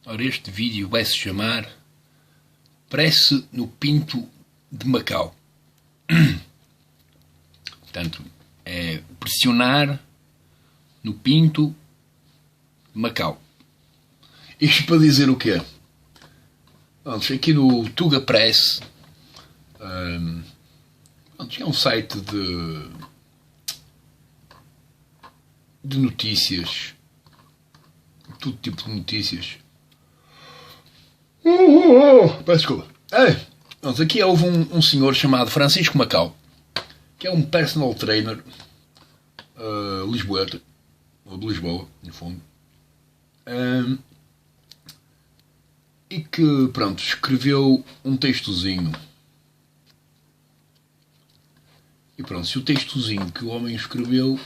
Ora, este vídeo vai se chamar Prece no Pinto de Macau. Portanto, é pressionar no Pinto de Macau. Isto para dizer o quê? Vamos, aqui no Tuga Press, é um site de notícias, todo tipo de notícias. Peço desculpa. Aqui houve um senhor chamado Francisco Macau, que é um personal trainer lisboeta, ou de Lisboa, no fundo, e que, pronto, escreveu um textozinho. E pronto, se o textozinho que o homem escreveu,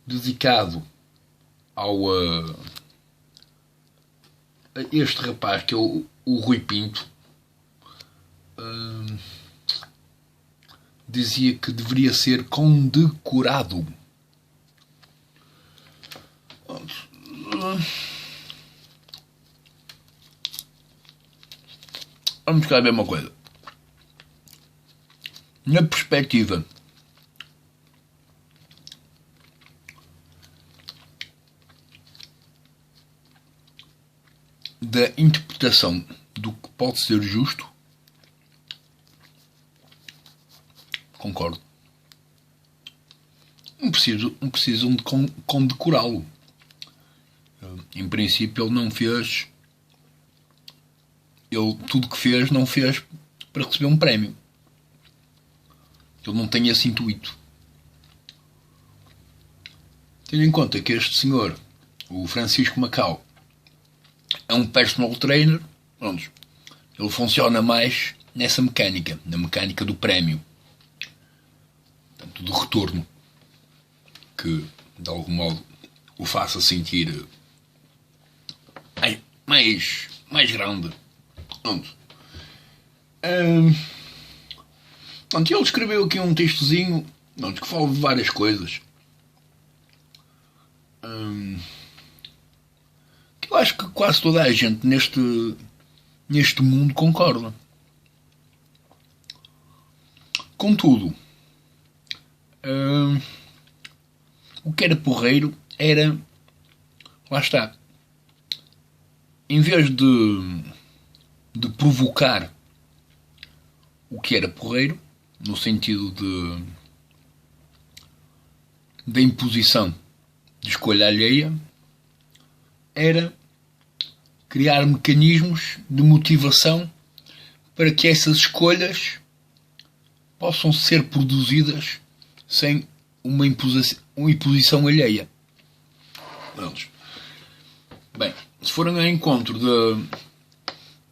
dedicado a este rapaz, que é o Rui Pinto, dizia que deveria ser condecorado. Vamos cá ver uma coisa. Na perspectiva da interpretação do que pode ser justo, concordo. Não precisam de condecorá-lo. Em princípio, ele não fez. Ele, tudo que fez, não fez para receber um prémio. Ele não tem esse intuito. Tendo em conta que este senhor, o Francisco Macau, é um personal trainer, pronto, ele funciona mais nessa mecânica, na mecânica do prémio, portanto, do retorno, que de algum modo o faça sentir mais grande. Pronto. Ele escreveu aqui um textozinho que fala de várias coisas. Que eu acho que quase toda a gente neste mundo concorda. Contudo, o que era porreiro era, lá está, em vez de provocar o que era porreiro, no sentido da imposição de escolha alheia, era criar mecanismos de motivação para que essas escolhas possam ser produzidas sem uma imposição alheia. Vamos. Bem, se forem ao encontro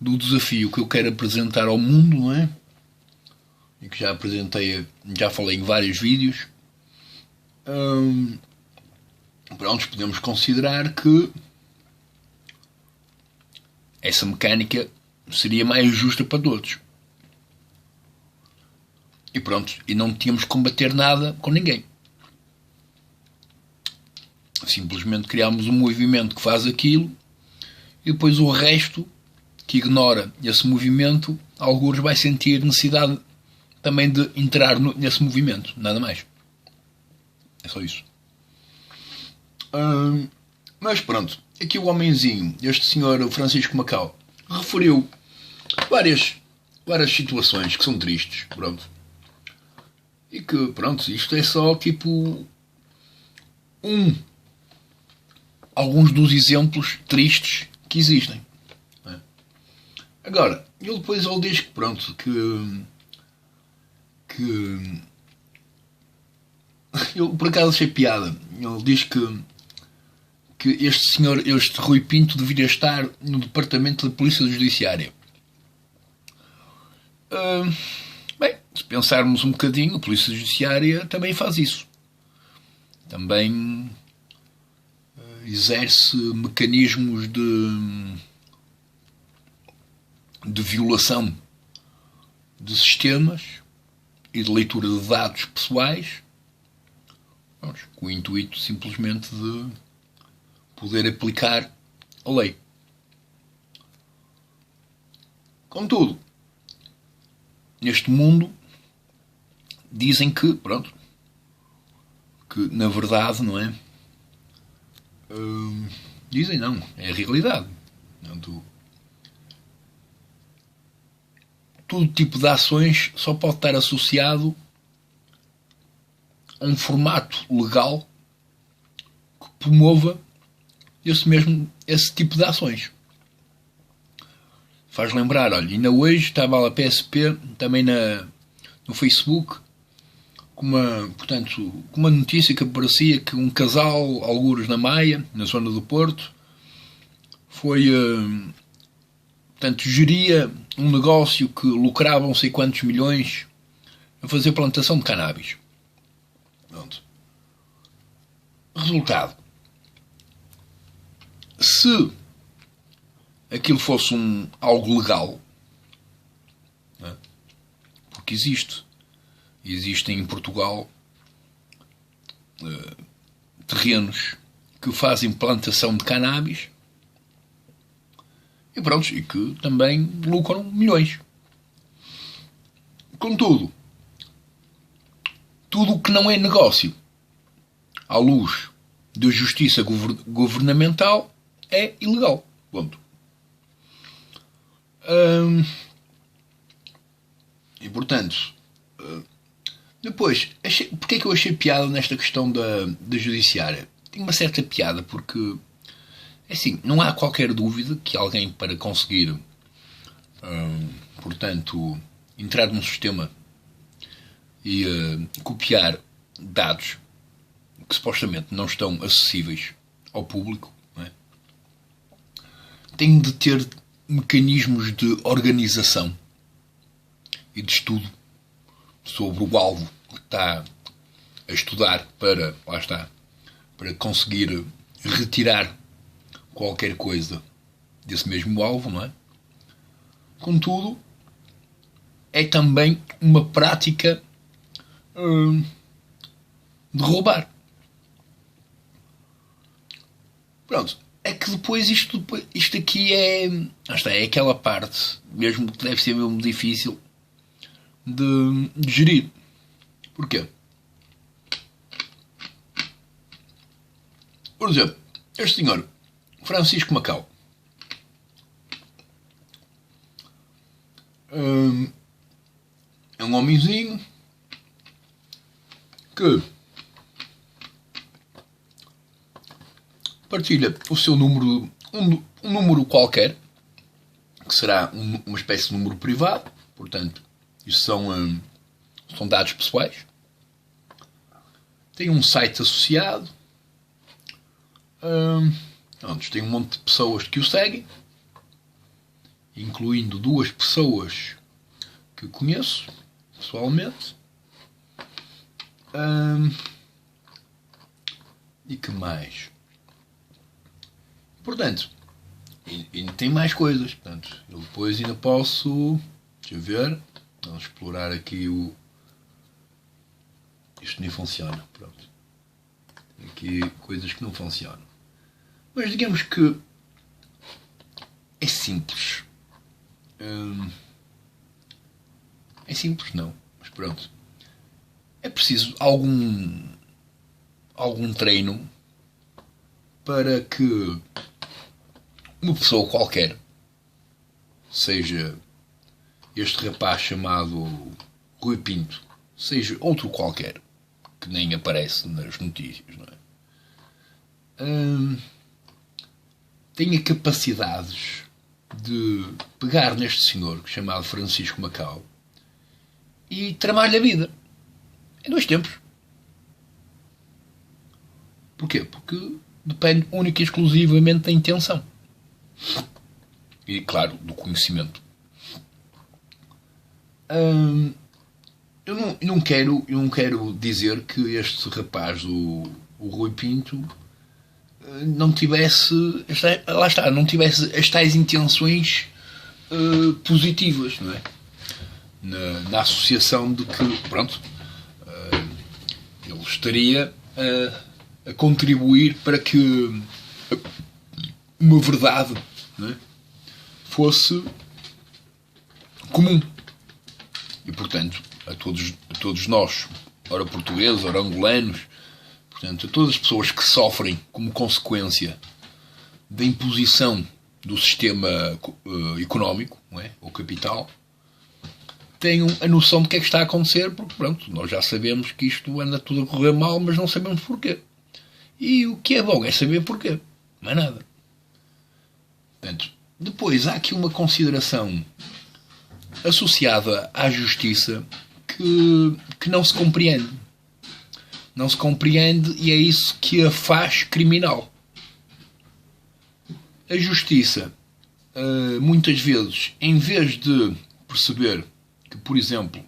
do desafio que eu quero apresentar ao mundo, não é? E que já falei em vários vídeos, pronto, podemos considerar que essa mecânica seria mais justa para todos. E pronto, e não tínhamos que combater nada com ninguém. Simplesmente criámos um movimento que faz aquilo e depois o resto, que ignora esse movimento, alguns vai sentir necessidade também de entrar nesse movimento, nada mais. É só isso. Mas pronto, aqui o homenzinho, este senhor Francisco Macau, referiu várias situações que são tristes, pronto. E que, pronto, isto é só tipo alguns dos exemplos tristes que existem. Agora, ele diz que, pronto, que eu por acaso achei piada. Ele diz que este senhor, este Rui Pinto, deveria estar no Departamento da Polícia Judiciária. Bem, se pensarmos um bocadinho, a Polícia Judiciária também faz isso. Também exerce mecanismos de violação de sistemas e de leitura de dados pessoais, com o intuito simplesmente de poder aplicar a lei. Contudo, neste mundo dizem que, pronto, que na verdade, não é? Dizem não, é a realidade. Portanto, todo tipo de ações só pode estar associado a um formato legal que promova esse tipo de ações. Faz lembrar, olha, ainda hoje estava lá a PSP, também no Facebook, com uma notícia que aparecia que um casal, algures na Maia, na zona do Porto, geria um negócio que lucrava não sei quantos milhões a fazer plantação de cannabis. Pronto. Resultado. Se aquilo fosse algo legal, não é? Porque existem em Portugal terrenos que fazem plantação de cannabis e pronto, e que também lucram milhões. Contudo, tudo o que não é negócio à luz da justiça governamental é ilegal. Ponto. E portanto, depois, porque é que eu achei piada nesta questão da judiciária? Tem uma certa piada porque, assim, não há qualquer dúvida que alguém, para conseguir, portanto, entrar num sistema e copiar dados que supostamente não estão acessíveis ao público, não é? Tem de ter mecanismos de organização e de estudo sobre o alvo que está a estudar para, lá está, para conseguir retirar qualquer coisa desse mesmo alvo, não é? Contudo, é também uma prática de roubar. Pronto. É que depois isto aqui é aquela parte mesmo que deve ser mesmo difícil de gerir. Porquê? Por exemplo, este senhor Francisco Macau é um homenzinho que partilha o seu número, um número qualquer, que será uma espécie de número privado, portanto, isto são dados pessoais. Tem um site associado, onde tem um monte de pessoas que o seguem, incluindo 2 pessoas que conheço pessoalmente. E que mais? Portanto, ainda tem mais coisas. Portanto, eu depois ainda posso, deixa eu ver, vamos explorar aqui isto nem funciona. Pronto. Aqui coisas que não funcionam. Mas digamos que é simples. É simples, não. Mas pronto. É preciso algum treino para que uma pessoa qualquer, seja este rapaz chamado Rui Pinto, seja outro qualquer, que nem aparece nas notícias, não é? Tenha capacidades de pegar neste senhor chamado Francisco Macau e tramar-lhe a vida em 2 tempos. Porquê? Porque depende única e exclusivamente da intenção e, claro, do conhecimento. Eu não quero dizer que este rapaz, o Rui Pinto, não tivesse, lá está, não tivesse as tais intenções positivas, não é? Na associação de que, pronto, ele estaria a contribuir para que uma verdade, não é, fosse comum. E, portanto, a todos nós, ora portugueses, ora angolanos, portanto, a todas as pessoas que sofrem como consequência da imposição do sistema económico, não é? Ou capital, tenham a noção do que é que está a acontecer, porque, pronto, nós já sabemos que isto anda tudo a correr mal, mas não sabemos porquê. E o que é bom é saber porquê. Não é nada. Portanto, depois há aqui uma consideração associada à justiça que não se compreende. Não se compreende e é isso que a faz criminal. A justiça, muitas vezes, em vez de perceber que, por exemplo,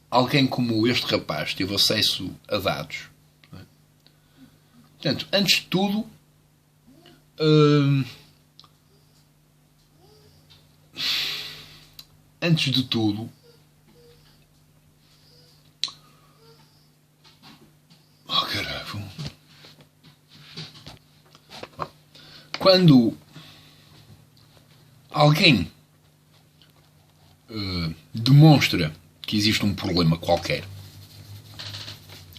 alguém como este rapaz teve acesso a dados, não é? Portanto, antes de tudo, oh, caralho. Quando alguém demonstra que existe um problema qualquer,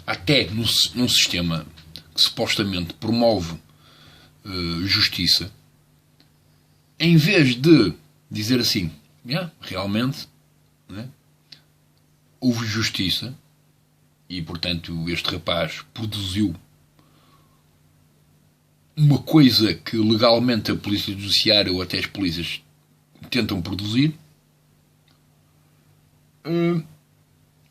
até num sistema que supostamente promove justiça, em vez de dizer assim, realmente, né, houve justiça e, portanto, este rapaz produziu uma coisa que legalmente a polícia judiciária ou até as polícias tentam produzir,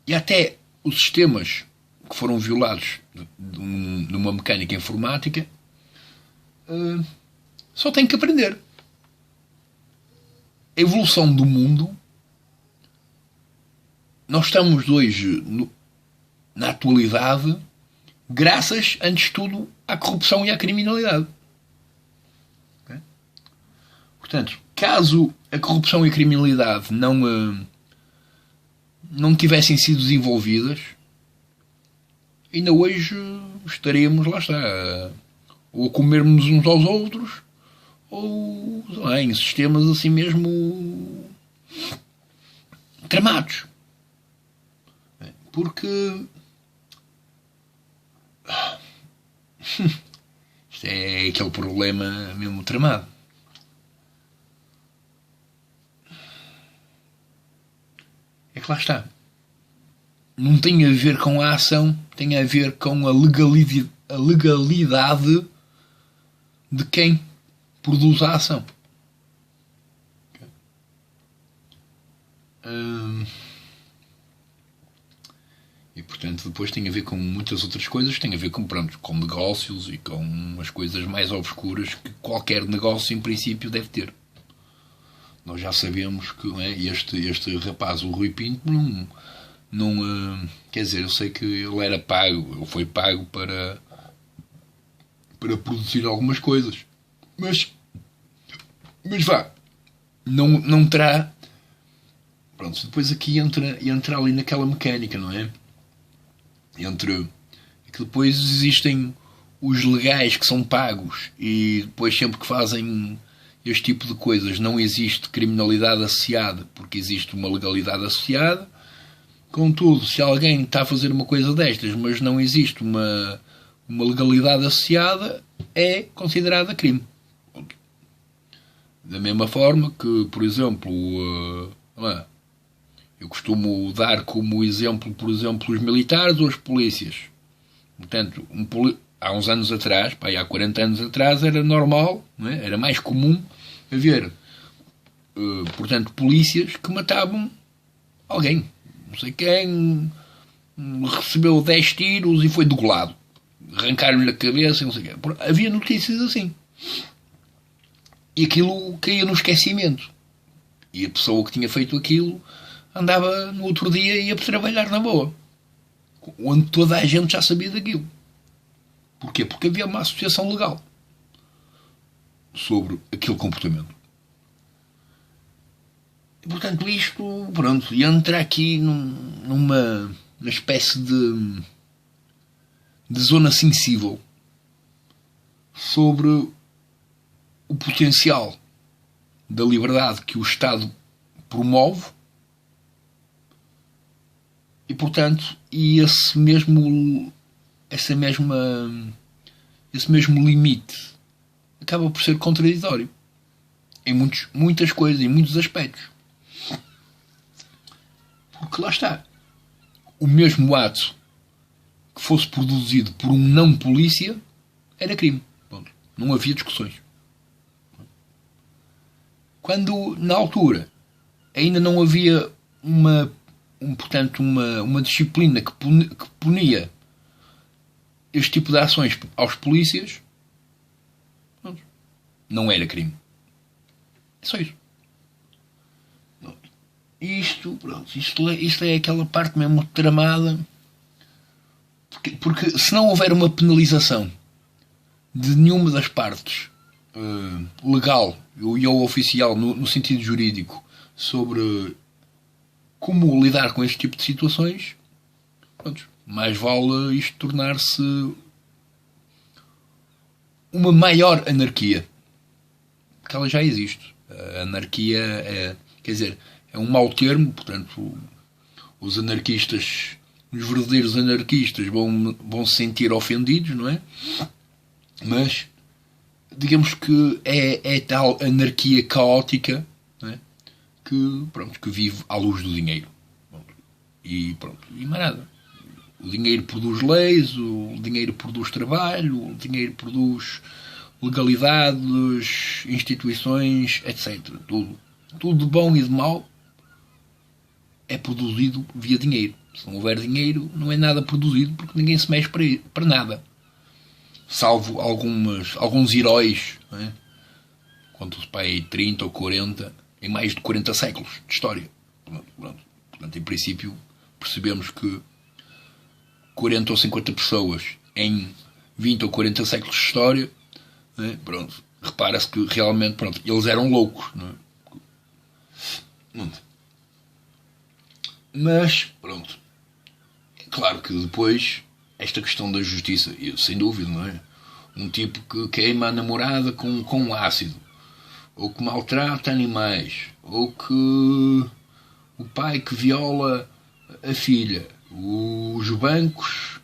e até os sistemas que foram violados numa mecânica informática só têm que aprender. A evolução do mundo, nós estamos hoje na atualidade graças, antes de tudo, à corrupção e à criminalidade. Okay? Portanto, caso a corrupção e a criminalidade não tivessem sido desenvolvidas, ainda hoje estaríamos, lá está, ou a comermos uns aos outros, ou em sistemas assim mesmo tramados. Porque isto é aquele problema mesmo tramado. É que lá está. Não tem a ver com a ação, tem a ver com a legalidade de quem produz a ação. E, portanto, depois tem a ver com muitas outras coisas, tem a ver com, pronto, com negócios e com as coisas mais obscuras que qualquer negócio, em princípio, deve ter. Nós já sabemos que, não é, este rapaz, o Rui Pinto, não quer dizer, eu sei que ele foi pago para produzir algumas coisas. Mas vá, não terá. Pronto, depois aqui entra ali naquela mecânica, não é? Que depois existem os legais que são pagos e depois sempre que fazem este tipo de coisas não existe criminalidade associada porque existe uma legalidade associada. Contudo, se alguém está a fazer uma coisa destas mas não existe uma legalidade associada, é considerada crime. Da mesma forma que, por exemplo, eu costumo dar como exemplo, por exemplo, os militares ou as polícias. Portanto, há uns anos atrás, há 40 anos atrás, era normal, não é? Era mais comum haver, portanto, polícias que matavam alguém. Não sei quem recebeu 10 tiros e foi degolado. Arrancaram-lhe a cabeça, não sei quê. Havia notícias assim. E aquilo caía no esquecimento. E a pessoa que tinha feito aquilo andava no outro dia e ia para trabalhar na boa. Onde toda a gente já sabia daquilo. Porquê? Porque havia uma associação legal sobre aquele comportamento. E, portanto, isto, pronto, entra aqui numa espécie de zona sensível sobre o potencial da liberdade que o Estado promove, e portanto, esse mesmo limite acaba por ser contraditório em muitas coisas, em muitos aspectos. Porque lá está, o mesmo ato que fosse produzido por um não polícia era crime. Bom, não havia discussões. Quando, na altura, ainda não havia uma disciplina que punia este tipo de ações aos polícias, não era crime. É só isso. Isto é aquela parte mesmo tramada, porque se não houver uma penalização de nenhuma das partes, legal ou oficial, no sentido jurídico, sobre como lidar com este tipo de situações, pronto, mais vale isto tornar-se uma maior anarquia, porque ela já existe. A anarquia é um mau termo, portanto, os anarquistas, os verdadeiros anarquistas vão se sentir ofendidos, não é? Mas digamos que é tal anarquia caótica, não é? que vive à luz do dinheiro. E mais nada. O dinheiro produz leis, o dinheiro produz trabalho, o dinheiro produz legalidades, instituições, etc. Tudo de bom e de mau é produzido via dinheiro. Se não houver dinheiro, não é nada produzido, porque ninguém se mexe para nada. Salvo alguns heróis, não é? Quanto pai 30 ou 40, em mais de 40 séculos de história. Portanto, em princípio, percebemos que 40 ou 50 pessoas em 20 ou 40 séculos de história, não é? Repara-se que realmente, eles eram loucos, não é? Mas, é claro que depois, esta questão da justiça, sem dúvida, não é? Um tipo que queima a namorada com ácido, ou que maltrata animais, ou que o pai que viola a filha, os bancos,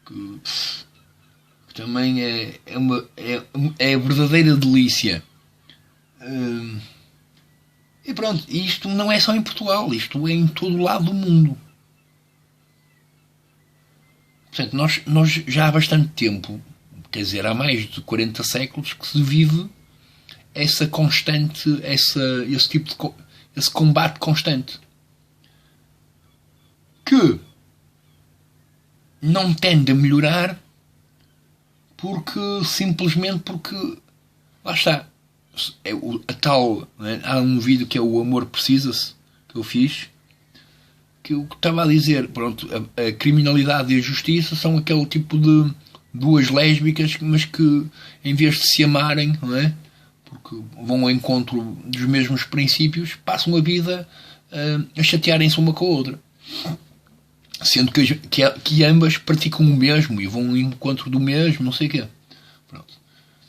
que também é a verdadeira delícia. E isto não é só em Portugal, isto é em todo o lado do mundo. Portanto, nós já há bastante tempo, quer dizer, há mais de 40 séculos, que se vive esse combate constante, que não tende a melhorar simplesmente porque lá está. Há um vídeo que é o Amor Precisa-se, que eu fiz, que eu estava a dizer, a criminalidade e a justiça são aquele tipo de duas lésbicas, mas que em vez de se amarem, não é? Porque vão ao encontro dos mesmos princípios, passam a vida a chatearem-se uma com a outra, sendo que ambas praticam o mesmo e vão ao encontro do mesmo, não sei o quê.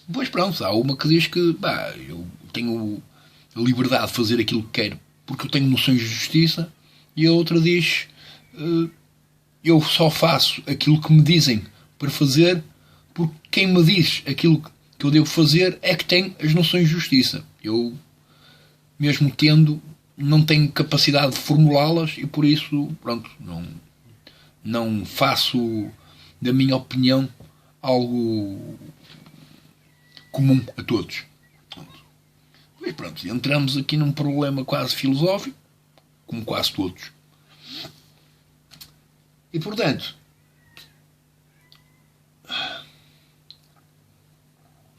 Depois há uma que diz que eu tenho a liberdade de fazer aquilo que quero porque eu tenho noções de justiça, e a outra diz eu só faço aquilo que me dizem para fazer porque quem me diz aquilo que eu devo fazer é que tem as noções de justiça. Eu, mesmo tendo, não tenho capacidade de formulá-las e por isso, não faço da minha opinião algo comum a todos. Mas entramos aqui num problema quase filosófico, como quase todos. E portanto,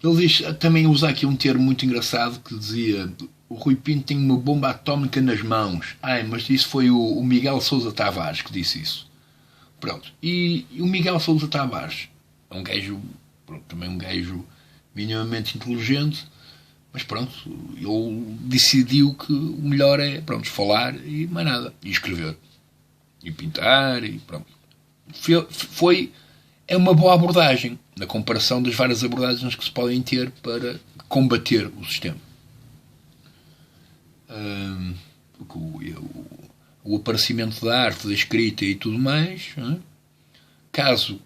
ele também usa aqui um termo muito engraçado que dizia: o Rui Pinto tem uma bomba atómica nas mãos. Mas isso foi o Miguel Sousa Tavares que disse isso. E o Miguel Sousa Tavares é um gajo, também um gajo minimamente inteligente, mas ele decidiu que o melhor é falar e mais nada, e escrever e pintar e é uma boa abordagem na comparação das várias abordagens que se podem ter para combater o sistema. o aparecimento da arte, da escrita e tudo mais, caso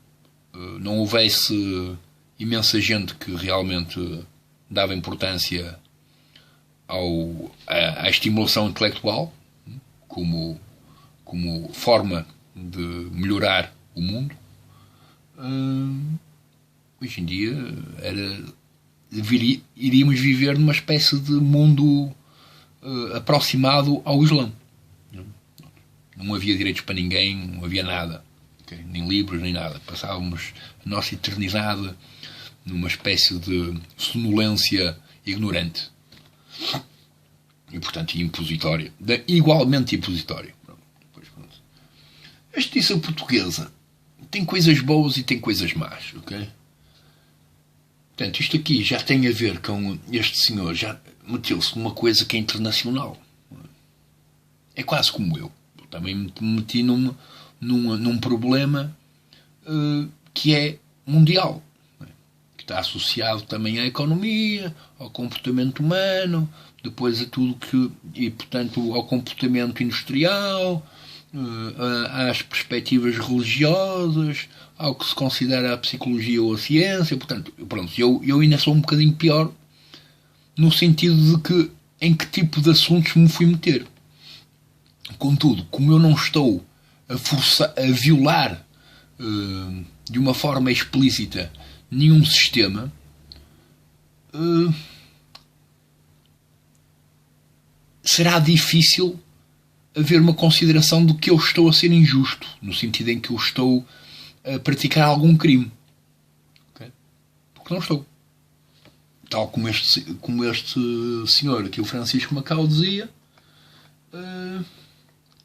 não houvesse imensa gente que realmente dava importância à estimulação intelectual como forma de melhorar o mundo, hoje em dia iríamos viver numa espécie de mundo aproximado ao Islão. Não havia direitos para ninguém, não havia nada, okay? Nem livros, nem nada. Passávamos a nossa eternidade numa espécie de sonolência ignorante e, portanto, impositória, igualmente impositória. A justiça portuguesa tem coisas boas e tem coisas más, ok? Portanto, isto aqui já tem a ver com este senhor, já meteu-se numa coisa que é internacional. É quase como eu. Também me meti num problema que é mundial, que está associado também à economia, ao comportamento humano, depois a tudo e portanto ao comportamento industrial, às perspectivas religiosas, ao que se considera a psicologia ou a ciência. Portanto, eu ainda sou um bocadinho pior no sentido de que em que tipo de assuntos me fui meter. Contudo, como eu não estou a violar de uma forma explícita nenhum sistema, será difícil haver uma consideração de que eu estou a ser injusto, no sentido em que eu estou a praticar algum crime. Okay? Porque não estou. Tal como este senhor aqui, o Francisco Macau, dizia,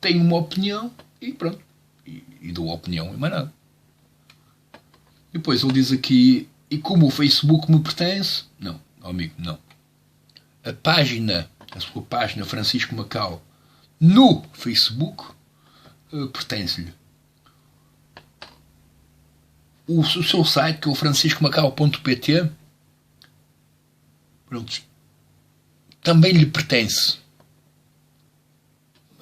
tenho uma opinião e pronto. E dou a opinião e mais nada. E depois ele diz aqui, e como o Facebook me pertence? Não, amigo, não. A sua página Francisco Macau no Facebook pertence-lhe. O seu site, que é o franciscomacau.pt, pronto, também lhe pertence.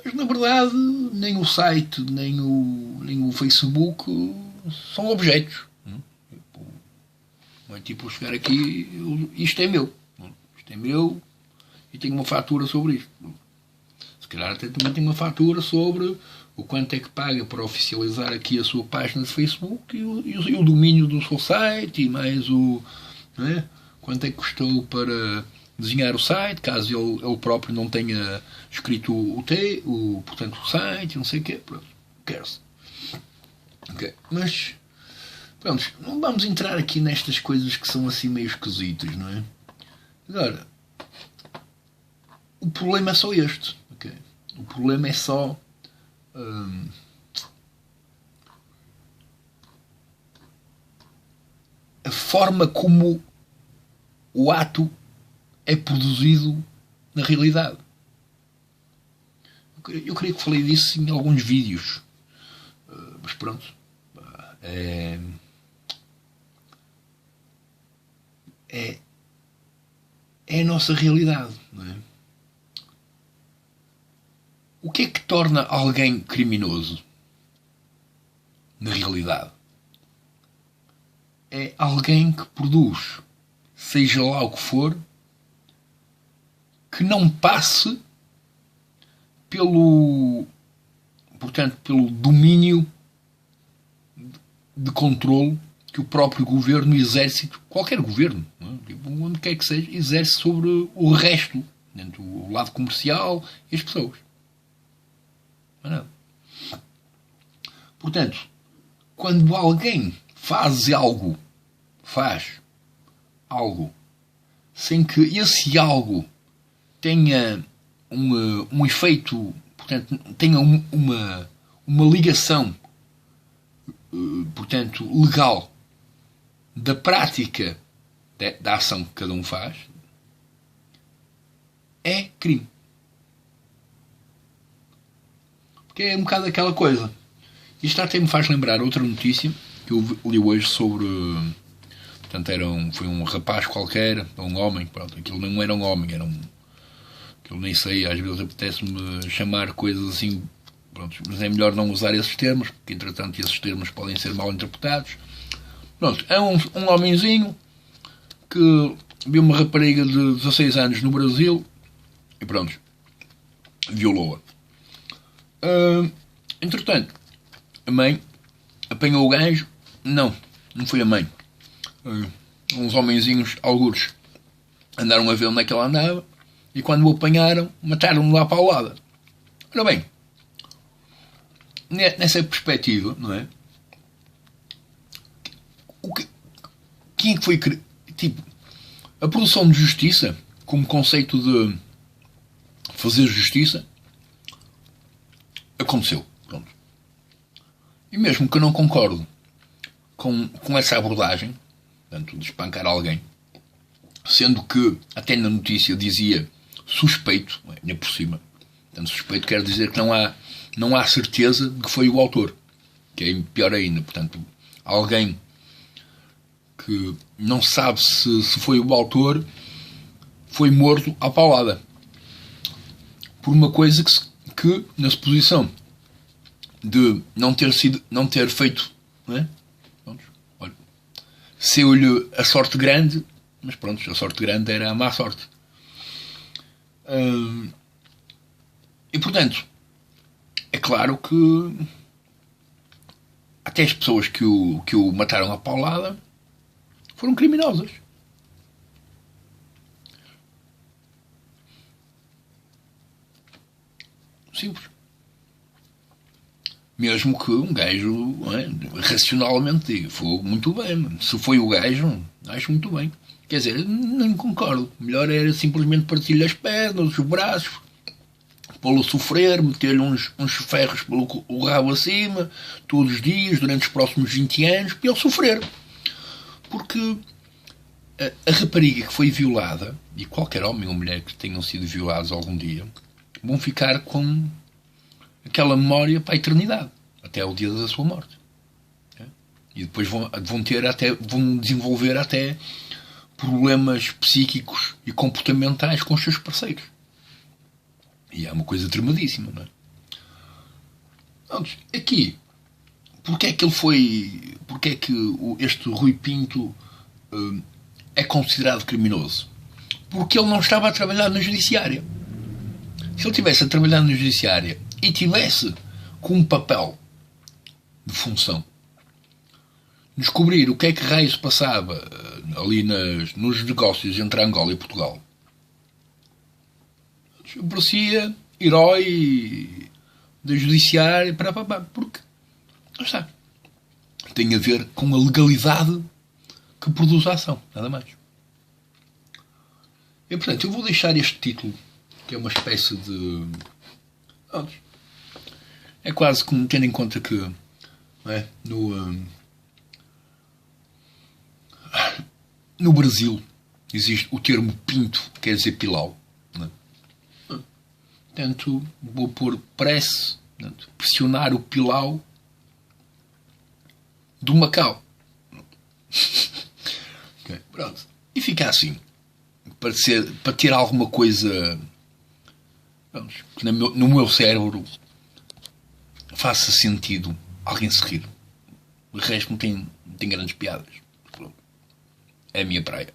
Mas na verdade nem o site nem o Facebook são objetos. Não é tipo chegar aqui, isto é meu e tenho uma fatura sobre isto. Se calhar até também tem uma fatura sobre o quanto é que paga para oficializar aqui a sua página de Facebook e o domínio do seu site, e mais quanto é que custou para desenhar o site, caso ele próprio não tenha escrito portanto o site, não sei o quê. Pronto, quer-se. Okay. Mas pronto, não vamos entrar aqui nestas coisas que são assim meio esquisitas, não é? Agora, o problema é só este. Okay? O problema é só a forma como o ato é produzido na realidade. Eu creio que falei disso em alguns vídeos. Mas pronto. É a nossa realidade, não é? O que é que torna alguém criminoso? Na realidade, é alguém que produz, seja lá o que for, que não passe pelo domínio de controle que o próprio governo exerce, qualquer governo, não é? Onde quer que seja, exerce sobre o resto, dentro do lado comercial e as pessoas. Não é nada. Portanto, quando alguém faz algo sem que esse algo tenha um efeito, portanto, tenha uma ligação, portanto, legal da prática da ação que cada um faz, é crime. Porque é um bocado aquela coisa. Isto até me faz lembrar outra notícia que eu li hoje sobre... Portanto, foi um rapaz qualquer, um homem, pronto, aquilo não era um homem, Eu nem sei, às vezes apetece-me chamar coisas assim, pronto, mas é melhor não usar esses termos, porque entretanto esses termos podem ser mal interpretados. Pronto, é um homenzinho que viu uma rapariga de 16 anos no Brasil e pronto, violou-a. Entretanto, a mãe apanhou o gajo. Não foi a mãe. Uns homenzinhos, algures, andaram a ver onde é que ela andava e quando o apanharam, mataram-no lá para o lado. Ora bem, nessa perspectiva, não é? Quem é que foi... Tipo, a produção de justiça, como conceito de fazer justiça, aconteceu. Pronto. E mesmo que eu não concordo com essa abordagem, portanto, de espancar alguém, sendo que até na notícia dizia suspeito, ainda por cima. Portanto, suspeito quer dizer que não há certeza de que foi o autor, que é pior ainda. Portanto, alguém que não sabe se foi o autor foi morto à paulada por uma coisa que na suposição de não ter feito, não é? Olha, saiu-lhe a sorte grande, mas pronto, a sorte grande era a má sorte. E portanto, é claro que até as pessoas que o mataram à paulada foram criminosas. Simples. Mesmo que um gajo, racionalmente diga, foi muito bem. Se foi o gajo, acho muito bem. Quer dizer, não concordo. Melhor era simplesmente partir-lhe as pernas, os braços, pô-lo sofrer, meter-lhe uns ferros pelo rabo acima, todos os dias, durante os próximos 20 anos, para ele sofrer. Porque a rapariga que foi violada, e qualquer homem ou mulher que tenham sido violados algum dia, vão ficar com aquela memória para a eternidade, até o dia da sua morte. E depois vão desenvolver até problemas psíquicos e comportamentais com os seus parceiros. E é uma coisa tremadíssima, não é? Aqui, porque é que este Rui Pinto é considerado criminoso? Porque ele não estava a trabalhar na judiciária. Se ele estivesse a trabalhar na judiciária e tivesse com um papel de função descobrir o que é que raio se passava ali nos negócios entre Angola e Portugal, parecia herói da judiciária, porque não está. Tem a ver com a legalidade que produz a ação, nada mais. E portanto, eu vou deixar este título, que é uma espécie de... É quase como tendo em conta que, não é, no Brasil existe o termo pinto, quer dizer pilau. Não é? Portanto, vou pôr press, pressionar o pilau do Macau. Okay, pronto. E fica assim. Para ter alguma coisa, que no meu cérebro faça sentido alguém se rir. O resto não tem grandes piadas. É a minha praia.